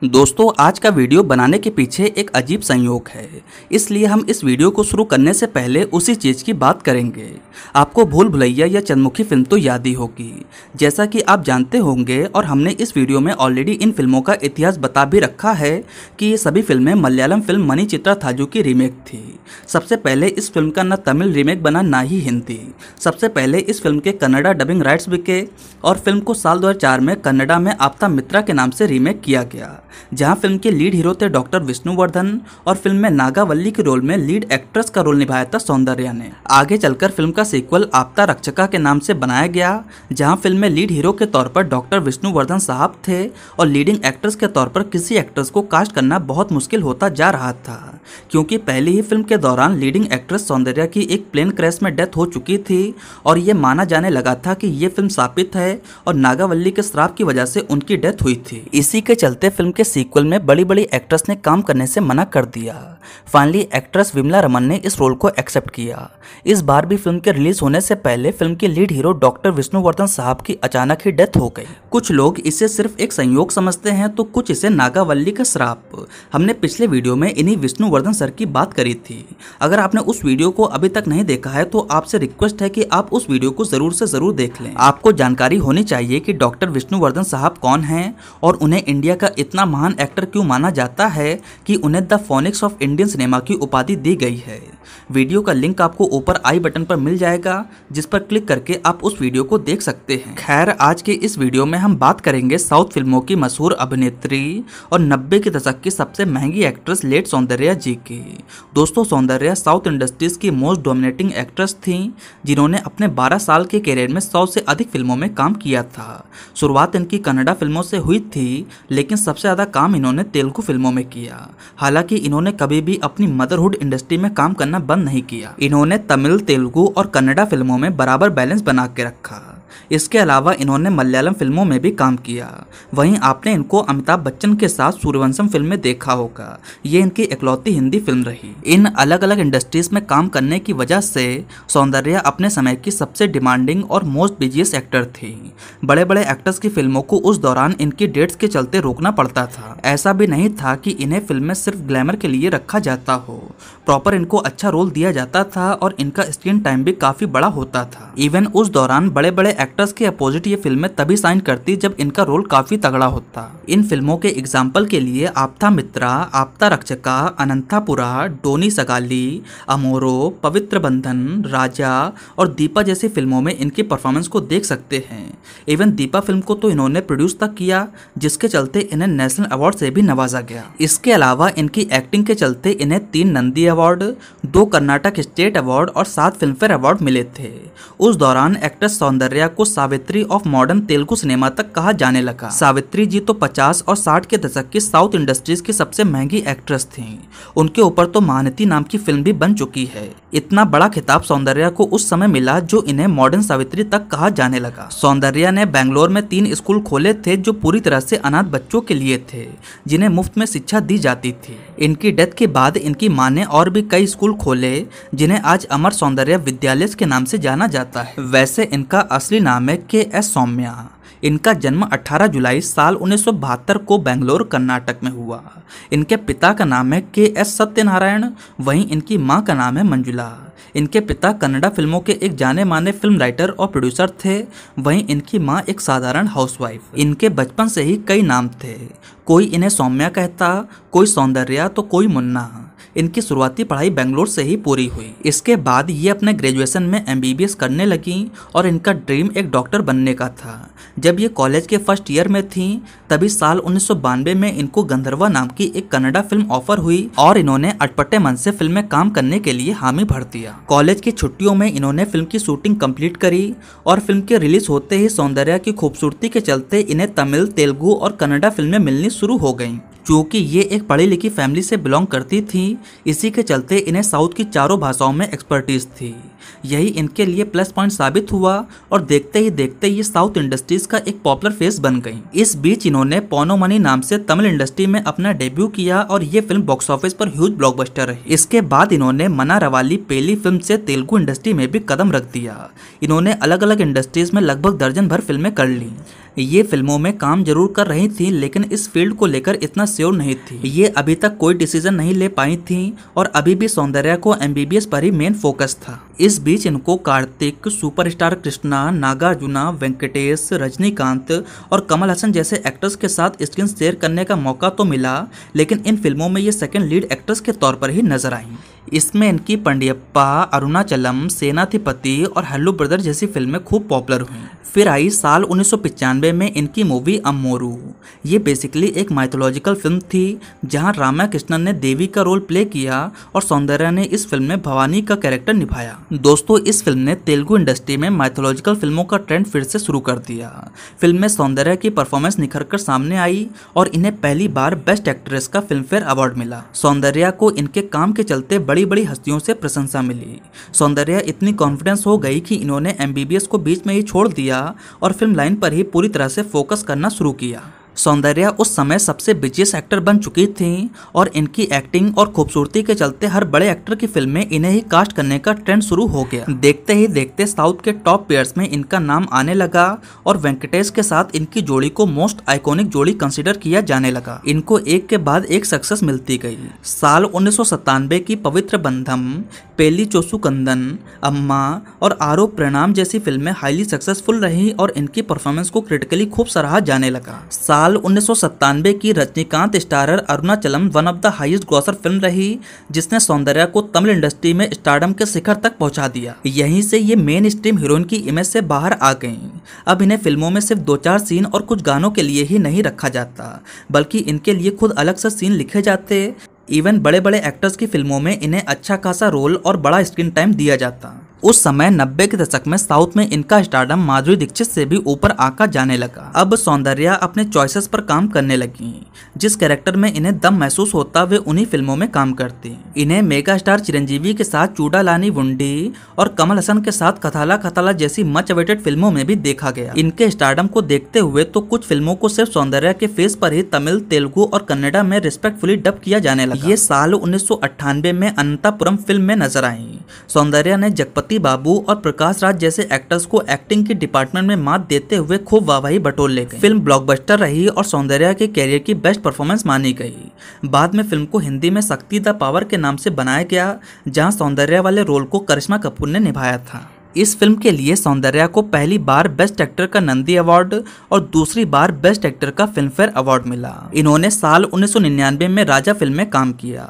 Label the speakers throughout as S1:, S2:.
S1: दोस्तों, आज का वीडियो बनाने के पीछे एक अजीब संयोग है, इसलिए हम इस वीडियो को शुरू करने से पहले उसी चीज़ की बात करेंगे। आपको भूल भुलैया या चंद्रमुखी फिल्म तो याद ही होगी, जैसा कि आप जानते होंगे, और हमने इस वीडियो में ऑलरेडी इन फिल्मों का इतिहास बता भी रखा है कि ये सभी फिल्में मलयालम फिल्म मनी चित्रा थाजू की रीमेक थी। सबसे पहले इस फिल्म का न तमिल रीमेक बना ना ही हिंदी। सबसे पहले इस फिल्म के कन्नड़ा डबिंग राइट्स बिके और फिल्म को साल 2004 में कन्नड़ा में आपता मित्रा के नाम से रीमेक किया गया, जहां फिल्म के लीड हीरो थे डॉक्टर विष्णुवर्धन और फिल्म में नागावल्ली के रोल में लीड एक्ट्रेस का रोल निभाया था सौंदर्या ने। आगे चलकर फिल्म का सीक्वल आपता रक्षका के नाम से बनाया गया, जहां फिल्म में लीड हीरो के तौर पर डॉक्टर विष्णुवर्धन साहब थे और लीडिंग एक्ट्रेस के तौर पर किसी एक्ट्रेस को कास्ट करना बहुत मुश्किल होता जा रहा था, क्योंकि पहली ही फिल्म के दौरान लीडिंग एक्ट्रेस सौंदर्या की एक प्लेन क्रैश में डेथ हो चुकी थी और ये माना जाने लगा था कि ये फिल्म शापित है और नागावल्ली के श्राप की वजह से उनकी डेथ हुई थी। इसी के चलते फिल्म के सीक्वल में बड़ी बड़ी एक्ट्रेस ने काम करने से मना कर दिया। फाइनली एक्ट्रेस विमला रमन ने इस रोल को एक्सेप्ट किया। इस बार भी फिल्म के रिलीज होने से पहले फिल्म के लीड हीरो डॉक्टर विष्णुवर्धन साहब की अचानक ही डेथ हो गई। कुछ लोग इसे सिर्फ एक संयोग समझते हैं तो कुछ इसे नागावल्ली का श्राप। हमने पिछले वीडियो में इन्हीं विष्णुवर्धन सर की बात करी थी। अगर आपने उस वीडियो को अभी तक नहीं देखा है तो आपसे रिक्वेस्ट है कि आप उस वीडियो को जरूर से जरूर देख लें। आपको जानकारी होनी चाहिए कि डॉक्टर विष्णुवर्धन साहब कौन हैं और उन्हें इंडिया का इतना महान एक्टर क्यों माना जाता है कि उन्हें the phoenix of Indian cinema की उपाधि दी गई है। वीडियो का लिंक आपको ऊपर आई बटन पर मिल जाएगा, जिस पर क्लिक करके आप उस वीडियो को देख सकते हैं। खैर, आज के इस वीडियो में हम बात करेंगे साउथ फिल्मों की मशहूर अभिनेत्री और 90 के दशक की सबसे महंगी एक्ट्रेस लेट सौंदर्या जी की। दोस्तों, सौंदर्या साउथ इंडस्ट्रीज की मोस्ट डोमिनेटिंग एक्ट्रेस थी, जिन्होंने अपने 12 साल के करियर में 100 से अधिक फिल्मों में काम किया था। शुरुआत इनकी कन्नड़ा फिल्मों से हुई थी, लेकिन सबसे ज़्यादा काम इन्होंने तेलुगु फिल्मों में किया। हालांकि इन्होंने कभी भी अपनी मदरहुड इंडस्ट्री में काम करना बंद नहीं किया। इन्होंने तमिल, तेलुगु और कन्नड़ा फिल्मों में बराबर बैलेंस बना के रखा। इसके अलावा इन्होंने मलयालम फिल्मों में भी काम किया। वहीं आपने इनको अमिताभ बच्चन के साथ सूर्यवंशम फिल्म में देखा होगा। ये इनकी इकलौती हिंदी फिल्म रही। इन अलग अलग इंडस्ट्रीज में काम करने की वजह से सौंदर्या अपने समय की सबसे डिमांडिंग और मोस्ट बिजिएस्ट एक्टर थी। बड़े बड़े एक्टर्स की फिल्मों को उस दौरान इनकी डेट्स के चलते रोकना पड़ता था। ऐसा भी नहीं था कि इन्हें फिल्म में सिर्फ ग्लैमर के लिए रखा जाता हो, प्रॉपर इनको अच्छा रोल दिया जाता था और इनका स्क्रीन टाइम भी काफी बड़ा होता था। इवन उस दौरान बड़े बड़े एक्टर्स के अपोजिट ये फिल्में तभी साइन करती जब इनका रोल काफी तगड़ा होता। इन फिल्मों के एग्जाम्पल के लिए आपता मित्रा, आपता रक्षका, अनंतापुरा, डोनी सगाली, अमोरो, पवित्र बंधन, राजा और दीपा जैसी फिल्मों में इनकी परफॉर्मेंस को देख सकते हैं। इवन दीपा फिल्म को तो इन्होंने प्रोड्यूस तक किया, जिसके चलते इन्हें नेशनल अवार्ड से भी नवाजा गया। इसके अलावा इनकी एक्टिंग के चलते इन्हें 3 Nandi award, 2 Karnataka state award और 7 फिल्म फेयर अवार्ड मिले थे। उस दौरान एक्ट्रेस सौंदर्या को Savitri of modern Telugu cinema तक कहा जाने लगा। सावित्री जी तो 50 और 60 के दशक की साउथ इंडस्ट्रीज की सबसे महंगी एक्ट्रेस थीं। उनके ऊपर तो महानती नाम की फिल्म भी बन चुकी है। इतना बड़ा खिताब सौंदर्या को उस समय मिला जो इन्हें मॉडर्न सावित्री तक कहा जाने लगा। सौंदर्या ने बेंगलोर में 3 स्कूल खोले थे जो पूरी तरह से अनाथ बच्चों के लिए थे, जिन्हें मुफ्त में शिक्षा दी जाती थी। इनकी डेथ के बाद इनकी मां ने और भी कई स्कूल खोले, जिन्हें आज अमर सौंदर्या विद्यालय के नाम से जाना जाता है। वैसे इनका असली नाम है के.एस. सौम्या। इनका जन्म 18 जुलाई साल 1972 को बेंगलोर कर्नाटक में हुआ। इनके पिता का नाम है के.एस. सत्यनारायण, वहीं इनकी मां का नाम है मंजुला। इनके पिता कन्नड़ा फिल्मों के एक जाने माने फिल्म राइटर और प्रोड्यूसर थे, वहीं इनकी मां एक साधारण हाउसवाइफ। इनके बचपन से ही कई नाम थे, कोई इन्हें सौम्या कहता, कोई सौंदर्या तो कोई मुन्ना। इनकी शुरुआती पढ़ाई बेंगलोर से ही पूरी हुई। इसके बाद ये अपने ग्रेजुएशन में MBBS करने लगी और इनका ड्रीम एक डॉक्टर बनने का था। जब ये कॉलेज के फर्स्ट ईयर में थी, तभी साल 1992 में इनको गंधर्वा नाम की एक कन्नड़ा फिल्म ऑफर हुई और इन्होंने अटपटे मन से फिल्म में काम करने के लिए हामी भर दिया। कॉलेज की छुट्टियों में इन्होंने फिल्म की शूटिंग कंप्लीट करी और फिल्म के रिलीज होते ही सौंदर्या की खूबसूरती के चलते इन्हें तमिल, तेलुगु और कन्नड़ा फिल्में मिलनी शुरू हो गईं। क्योंकि ये एक पढ़ी लिखी फैमिली से बिलोंग करती थी, इसी के चलते इन्हें साउथ की चारों भाषाओं में एक्सपर्टीज थी। यही इनके लिए प्लस पॉइंट साबित हुआ और देखते ही देखते ये साउथ इंडस्ट्रीज का एक पॉपुलर फेस बन गई। इस बीच इन्होंने पौनो मनी नाम से तमिल इंडस्ट्री में अपना डेब्यू किया और ये फिल्म बॉक्स ऑफिस पर ह्यूज ब्लॉकबस्टर रही। इसके बाद इन्होंने मना रवाली पेली फिल्म से तेलुगु इंडस्ट्री में भी कदम रख दिया। इन्होंने अलग अलग इंडस्ट्रीज में लगभग दर्जन भर फिल्में कर ली। ये फिल्मों में काम जरूर कर रही थी, लेकिन इस फील्ड को लेकर इतना श्योर नहीं थी। ये अभी तक कोई डिसीजन नहीं ले पाई थी और अभी भी सौंदर्या को MBBS पर ही मेन फोकस था। इस बीच इनको कार्तिक, सुपरस्टार कृष्णा, नागार्जुना, वेंकटेश, रजनीकांत और कमल हसन जैसे एक्टर्स के साथ स्क्रीन शेयर करने का मौका तो मिला, लेकिन इन फिल्मों में ये सेकंड लीड एक्टर्स के तौर पर ही नजर आई। इसमें इनकी पंडियप्पा, अरुणाचलम, सेनाधिपति और हेलो ब्रदर जैसी फिल्में खूब पॉपुलर हुई। फिर आई साल 1995 में इनकी मूवी अम्मोरू। ये बेसिकली एक माइथोलॉजिकल फिल्म थी जहां रामा कृष्णन ने देवी का रोल प्ले किया और सौंदर्या ने इस फिल्म में भवानी का कैरेक्टर निभाया। दोस्तों, इस फिल्म ने तेलुगु इंडस्ट्री में माइथोलॉजिकल फिल्मों का ट्रेंड फिर से शुरू कर दिया। फिल्म में सौंदर्या की परफॉर्मेंस निखर कर सामने आई और इन्हें पहली बार बेस्ट एक्ट्रेस का फिल्म फेयर अवार्ड मिला। सौंदर्या को इनके काम के चलते बड़ी बड़ी हस्तियों से प्रशंसा मिली। सौंदर्या इतनी कॉन्फिडेंस हो गई कि इन्होंने MBBS को बीच में ही छोड़ दिया और फिल्म लाइन पर ही पूरी तरह से फोकस करना शुरू किया। सौंदर्या उस समय सबसे बिजिएस्ट एक्टर बन चुकी थी और इनकी एक्टिंग और खूबसूरती के चलते हर बड़े एक्टर की फिल्म में इन्हें ही कास्ट करने का ट्रेंड शुरू हो गया। देखते ही देखते साउथ के टॉप प्लेयर्स में इनका नाम आने लगा और वेंकटेश के साथ इनकी जोड़ी को मोस्ट आइकॉनिक जोड़ी कंसीडर किया जाने लगा। इनको एक के बाद एक सक्सेस मिलती गई। साल 1997 की पवित्र बंधम, पेली चोसु कंदन, अम्मा और आरो प्रणाम जैसी फिल्में हाईली सक्सेसफुल रही और इनकी परफॉर्मेंस को क्रिटिकली खूब सराहा जाने लगा। साल 1997 की Rajinikanth starrer Arunachalam one of the highest grocer film रही, जिसने सौंदर्या को तमिल इंडस्ट्री में स्टारडम के शिखर तक पहुंचा दिया। यहीं से ये मेन स्ट्रीम हीरोइन की इमेज से बाहर आ गईं। अब इन्हें फिल्मों में सिर्फ 2-4 सीन और कुछ गानों के लिए ही नहीं रखा जाता, बल्कि इनके लिए खुद अलग से सीन लिखे जाते। इवन बड़े बड़े एक्टर्स की फिल्मों में इन्हें अच्छा खासा रोल और बड़ा स्क्रीन टाइम दिया जाता। उस समय 90 के दशक में साउथ में इनका स्टारडम माधुरी दीक्षित से भी ऊपर आका जाने लगा। अब सौंदर्या अपने चॉइसेस पर काम करने लगी। जिस कैरेक्टर में इन्हें दम महसूस होता वे उन्हीं फिल्मों में काम करती। इन्हें मेगा स्टार चिरंजीवी के साथ चूड़ालानी वुंडी और कमल हसन के साथ कथाला कथाला जैसी मच अवेटेड फिल्मों में भी देखा गया। इनके स्टारडम को देखते हुए तो कुछ फिल्मों को सिर्फ सौंदर्या के फेस पर ही तमिल, तेलुगु और कन्नड़ा में रिस्पेक्टफुली डब किया जाने लगा। ये साल 1998 में अनंतापुरम फिल्म में नजर आई। सौंदर्या ने जगपति बाबू और प्रकाश राज जैसे एक्टर्स को एक्टिंग के डिपार्टमेंट में मात देते हुए खूब वाहवाही बटोर ले गई। फिल्म ब्लॉकबस्टर रही और सौंदर्या के कैरियर की बेस्ट परफॉर्मेंस मानी गई। बाद में फिल्म को हिंदी में शक्ति द पावर के नाम से बनाया गया, जहां सौंदर्या वाले रोल को करिश्मा कपूर ने निभाया था। इस फिल्म के लिए सौंदर्या को पहली बार बेस्ट एक्टर का नंदी अवार्ड और दूसरी बार बेस्ट एक्टर का फिल्म फेयर अवार्ड मिला। इन्होंने साल 1999 में राजा फिल्म में काम किया।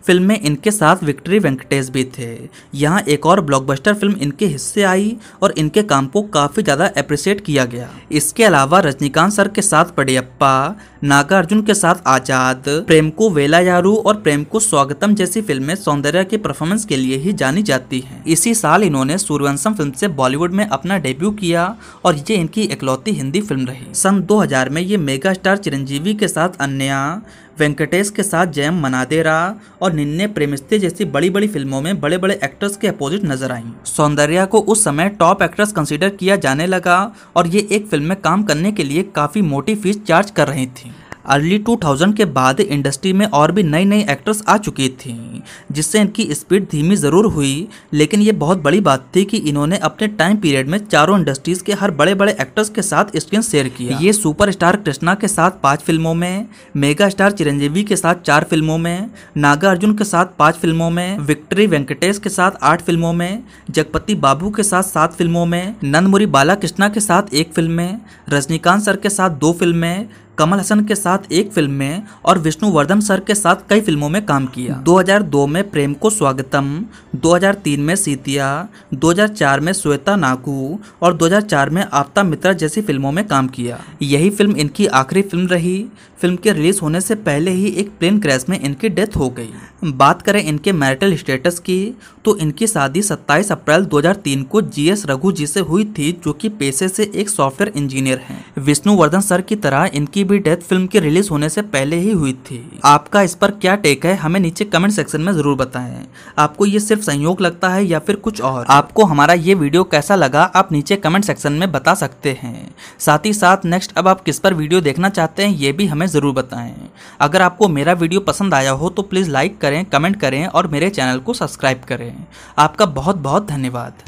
S1: फिल्म में इनके साथ विक्ट्री वेंकटेश भी थे। यहाँ एक और ब्लॉकबस्टर फिल्म इनके हिस्से आई और इनके काम को काफी ज्यादा अप्रिशिएट किया गया। इसके अलावा रजनीकांत सर के साथ पड़ियप्पा, नागार्जुन के साथ आजाद, प्रेम को वेलायारू और प्रेम को स्वागतम जैसी फिल्में सौंदर्या की परफॉर्मेंस के लिए ही जानी जाती हैं। इसी साल इन्होंने सूर्यवंशम फिल्म से बॉलीवुड में अपना डेब्यू किया और ये इनकी इकलौती हिंदी फिल्म रही। सन 2000 में ये मेगा स्टार चिरंजीवी के साथ अन्या, वेंकटेश के साथ जयम मनादेरा और निन्ने प्रेमिस्ते जैसी बड़ी बड़ी फिल्मों में बड़े बड़े एक्टर्स के अपोजिट नजर आईं। सौंदर्या को उस समय टॉप एक्ट्रेस कंसीडर किया जाने लगा और ये एक फिल्म में काम करने के लिए काफी मोटी फीस चार्ज कर रही थी। अर्ली 2000 के बाद इंडस्ट्री में और भी नई नई एक्ट्रेस आ चुकी थीं, जिससे इनकी स्पीड धीमी ज़रूर हुई, लेकिन ये बहुत बड़ी बात थी कि इन्होंने अपने टाइम पीरियड में चारों इंडस्ट्रीज़ के हर बड़े बड़े एक्टर्स के साथ स्क्रीन शेयर किया। ये सुपरस्टार कृष्णा के साथ 5 फिल्मों में, मेगा स्टार चिरंजीवी के साथ 4 फिल्मों में, नागार्जुन के साथ 5 फिल्मों में, विक्ट्री वेंकटेश के साथ 8 फिल्मों में, जगपति बाबू के साथ 7 फिल्मों में, नंदमुरी बालाकृष्णा के साथ 1 फिल्म में, रजनीकांत सर के साथ 2 फिल्में, कमल हसन के साथ 1 फिल्म में और विष्णुवर्धन सर के साथ कई फिल्मों में काम किया। 2002 में प्रेम को स्वागतम, 2003 में सीतिया, 2004 में श्वेता नागू और 2004 में आपता मित्रा जैसी फिल्मों में काम किया। यही फिल्म इनकी आखिरी फिल्म रही। फिल्म के रिलीज होने से पहले ही एक प्लेन क्रैश में इनकी डेथ हो गई। बात करें इनके मैरिटल स्टेटस की तो इनकी शादी 27 अप्रैल 2003 को GS रघु जी से हुई थी, जो कि पेशे से एक सॉफ्टवेयर इंजीनियर हैं। विष्णुवर्धन सर की तरह इनकी भी डेथ फिल्म के रिलीज होने से पहले ही हुई थी। आपका इस पर क्या टेक है, हमें नीचे कमेंट सेक्शन में जरूर बताएं। आपको ये सिर्फ संयोग लगता है या फिर कुछ और? आपको हमारा ये वीडियो कैसा लगा आप नीचे कमेंट सेक्शन में बता सकते हैं। साथ ही साथ नेक्स्ट अब आप किस पर वीडियो देखना चाहते हैं ये भी हमें जरूर बताएं। अगर आपको मेरा वीडियो पसंद आया हो तो प्लीज लाइक करें, कमेंट करें और मेरे चैनल को सब्सक्राइब करें। आपका बहुत बहुत धन्यवाद।